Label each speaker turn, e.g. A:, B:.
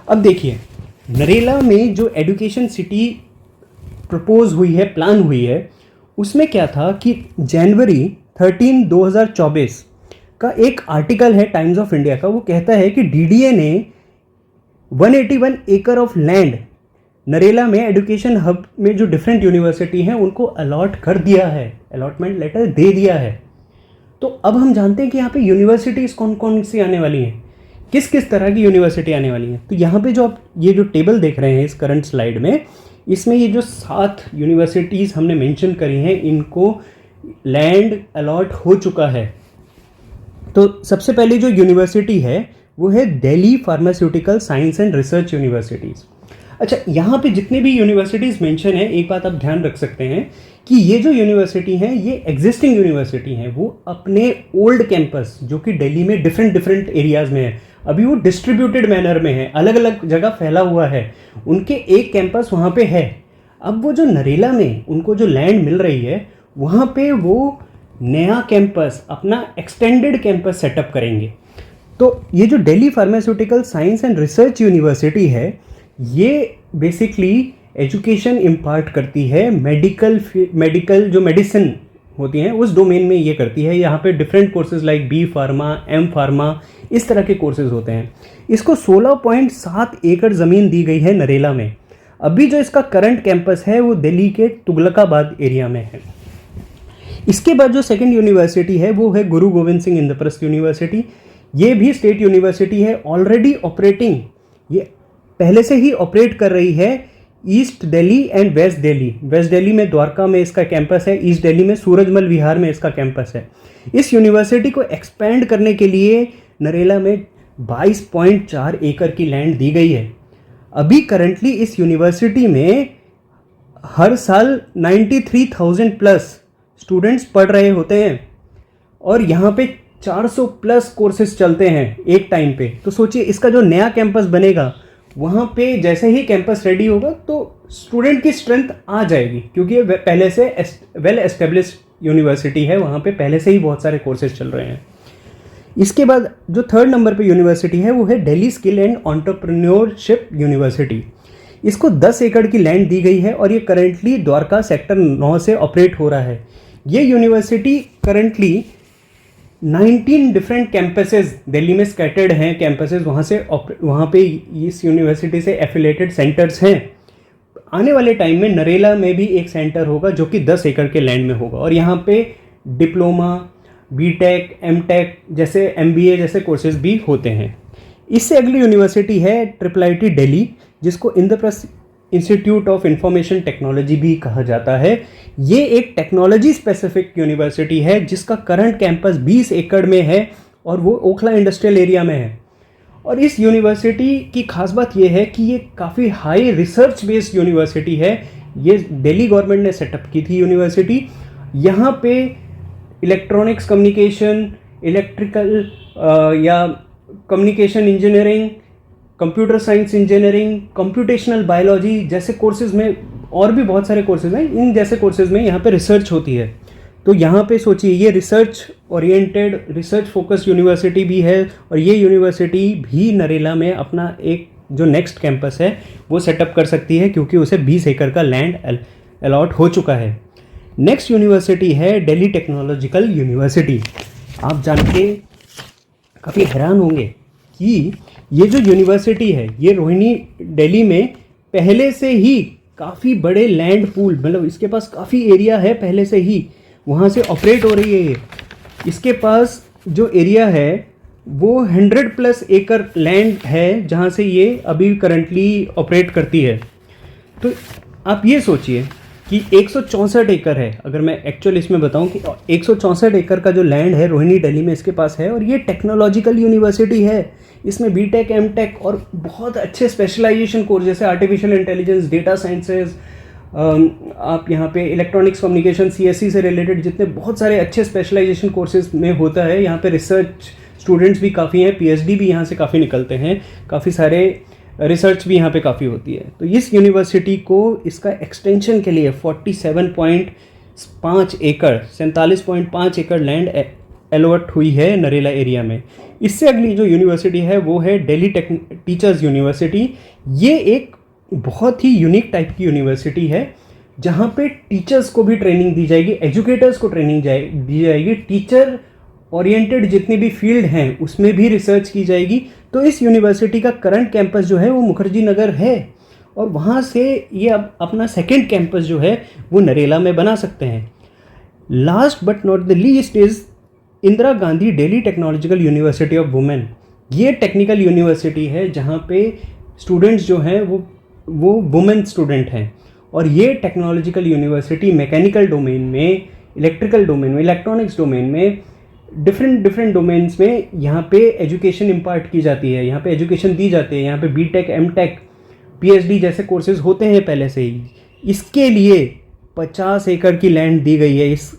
A: अब देखिए, नरेला में जो एजुकेशन सिटी प्रपोज हुई है, प्लान हुई है, उसमें क्या था कि जनवरी 13 2024 का एक आर्टिकल है टाइम्स ऑफ इंडिया का, वो कहता है कि डीडीए ने 181 एकड़ ऑफ लैंड नरेला में एजुकेशन हब में जो डिफरेंट यूनिवर्सिटी हैं उनको अलॉट कर दिया है, अलॉटमेंट लेटर दे दिया है। तो अब हम जानते हैं कि यहाँ पे यूनिवर्सिटीज़ कौन कौन सी आने वाली हैं, किस किस तरह की यूनिवर्सिटी आने वाली हैं। तो यहाँ पे जो आप ये जो टेबल देख रहे हैं इस करंट स्लाइड में, इसमें ये जो 7 यूनिवर्सिटीज़ हमने मेंशन करी हैं, इनको लैंड अलॉट हो चुका है। तो सबसे पहले जो यूनिवर्सिटी है वो है Delhi pharmaceutical science and research universities. अच्छा, यहाँ पे जितने भी यूनिवर्सिटीज़ मेंशन है, एक बात आप ध्यान रख सकते हैं कि ये जो यूनिवर्सिटी हैं ये एग्जिस्टिंग यूनिवर्सिटी हैं। वो अपने ओल्ड कैंपस जो कि दिल्ली में डिफरेंट एरियाज़ में है, अभी वो डिस्ट्रीब्यूटेड मैनर में है, अलग अलग जगह फैला हुआ है, उनके एक कैंपस वहाँ पे है। अब वो जो नरेला में उनको जो लैंड मिल रही है, वहाँ पे वो नया कैंपस, अपना एक्सटेंडेड कैंपस सेटअप करेंगे। तो ये जो Delhi pharmaceutical science and research university है, ये बेसिकली एजुकेशन इम्पार्ट करती है मेडिकल जो मेडिसिन होती हैं उस डोमेन में ये करती है। यहाँ पे different courses like B pharma, M pharma, इस तरह के कोर्सेज होते हैं। इसको 16.7 एकड़ ज़मीन दी गई है नरेला में। अभी जो इसका करंट कैंपस है वो दिल्ली के तुगलकाबाद एरिया में है। इसके बाद जो सेकंड यूनिवर्सिटी है वो है गुरु गोविंद सिंह इंद्रप्रस्थ यूनिवर्सिटी। ये भी स्टेट यूनिवर्सिटी है, ऑलरेडी ऑपरेटिंग, ये पहले से ही ऑपरेट कर रही है east Delhi and west Delhi. West Delhi में द्वारका में इसका कैंपस है, ईस्ट दिल्ली में सूरजमल विहार में इसका कैंपस है। इस यूनिवर्सिटी को एक्सपेंड करने के लिए नरेला में 22.4 एकड़ की लैंड दी गई है। अभी करंटली इस यूनिवर्सिटी में हर साल 93,000 प्लस स्टूडेंट्स पढ़ रहे होते हैं और यहाँ पे 400 प्लस कोर्सेज चलते हैं एक टाइम पे। तो सोचिए, इसका जो नया कैंपस बनेगा वहाँ पे जैसे ही कैंपस रेडी होगा तो स्टूडेंट की स्ट्रेंथ आ जाएगी, क्योंकि ये पहले से वेल एस्टेब्लिश्ड यूनिवर्सिटी है, वहाँ पे पहले से ही बहुत सारे कोर्सेज चल रहे हैं। इसके बाद जो थर्ड नंबर पे यूनिवर्सिटी है वो है Delhi skill and entrepreneurship university. इसको 10 एकड़ की लैंड दी गई है और ये करेंटली द्वारका सेक्टर 9 से ऑपरेट हो रहा है। ये university currently 19 different campuses Delhi में स्कैटर्ड हैं कैंपसेस, वहाँ पे इस यूनिवर्सिटी से एफिलेटेड सेंटर्स हैं। आने वाले टाइम में नरेला में भी एक सेंटर होगा जो कि 10 एकड़ के लैंड में होगा और यहाँ पे डिप्लोमा, बीटेक, एमटेक जैसे एमबीए जैसे कोर्सेज भी होते हैं। इससे अगली यूनिवर्सिटी है IIIT दिल्ली, जिसको Indraprastha institute of information technology भी कहा जाता है। ये एक टेक्नोलॉजी स्पेसिफिक यूनिवर्सिटी है जिसका करंट कैंपस 20 एकड़ में है और वो ओखला इंडस्ट्रियल एरिया में है। और इस यूनिवर्सिटी की खास बात ये है कि ये काफ़ी हाई रिसर्च बेस्ड यूनिवर्सिटी है। ये दिल्ली गवर्नमेंट ने सेटअप की थी यूनिवर्सिटी। यहाँ पे इलेक्ट्रॉनिक्स कम्युनिकेशन, इलेक्ट्रिकल या communication engineering, computer science engineering, computational biology जैसे कोर्सेज में, और भी बहुत सारे कोर्सेज हैं, इन जैसे कोर्सेज में यहाँ पे रिसर्च होती है। तो यहाँ पे सोचिए, ये research oriented, research focused university भी है और ये यूनिवर्सिटी भी नरेला में अपना एक जो नेक्स्ट कैंपस है वो सेटअप कर सकती है, क्योंकि उसे 20 एकड़ का लैंड अलॉट हो चुका है। नेक्स्ट यूनिवर्सिटी है दिल्ली टेक्नोलॉजिकल यूनिवर्सिटी। आप जान के काफ़ी हैरान होंगे कि ये जो यूनिवर्सिटी है ये रोहिणी दिल्ली में पहले से ही काफ़ी बड़े लैंड पूल, मतलब इसके पास काफ़ी एरिया है पहले से ही, वहाँ से ऑपरेट हो रही है ये। इसके पास जो एरिया है वो 100+ एकड़ लैंड है जहाँ से ये अभी करंटली ऑपरेट करती है। तो आप ये सोचिए कि 164 एकड़ है, अगर मैं एक्चुअल इसमें बताऊं कि 164 एकड़ का जो लैंड है रोहिणी दिल्ली में इसके पास है और ये टेक्नोलॉजिकल यूनिवर्सिटी है। इसमें बीटेक, एमटेक और बहुत अच्छे स्पेशलाइजेशन कोर्स जैसे आर्टिफिशियल इंटेलिजेंस, डेटा साइंसेज, आप यहाँ पे इलेक्ट्रॉनिक्स कम्युनिकेशन, सीएससी से रिलेटेड जितने बहुत सारे अच्छे स्पेशलाइजेशन कोर्सेज में होता है। यहाँ पे रिसर्च स्टूडेंट्स भी काफ़ी हैं, पीएचडी भी यहाँ से काफ़ी निकलते हैं, काफ़ी सारे रिसर्च भी यहाँ पे काफ़ी होती है। तो इस यूनिवर्सिटी को इसका एक्सटेंशन के लिए 47.5 एकड़ लैंड अलॉट हुई है नरेला एरिया में। इससे अगली जो यूनिवर्सिटी है वो है दिल्ली टीचर्स यूनिवर्सिटी। ये एक बहुत ही यूनिक टाइप की यूनिवर्सिटी है जहाँ पे टीचर्स को भी ट्रेनिंग दी जाएगी, एजुकेटर्स को ट्रेनिंग दी जाएगी, टीचर ओरिएंटेड जितने भी फील्ड हैं उसमें भी रिसर्च की जाएगी। तो इस यूनिवर्सिटी का करंट कैंपस जो है वो मुखर्जी नगर है, और वहाँ से ये अब अपना सेकेंड कैंपस जो है वो नरेला में बना सकते हैं। Last but not the least is Indira Gandhi Delhi technological university of women. ये टेक्निकल यूनिवर्सिटी है जहाँ पे स्टूडेंट्स जो हैं वो वुमेन स्टूडेंट हैं, और ये टेक्नोलॉजिकल यूनिवर्सिटी मैकेनिकल डोमेन में, इलेक्ट्रिकल डोमेन में, इलेक्ट्रॉनिक्स डोमेन में, डिफरेंट डोमेन्स में यहाँ पे एजुकेशन इम्पार्ट की जाती है, यहाँ पे एजुकेशन दी जाती है। यहाँ पे बीटेक, एमटेक, पीएचडी जैसे कोर्सेज होते हैं पहले से ही। इसके लिए 50 एकड़ की लैंड दी गई है इस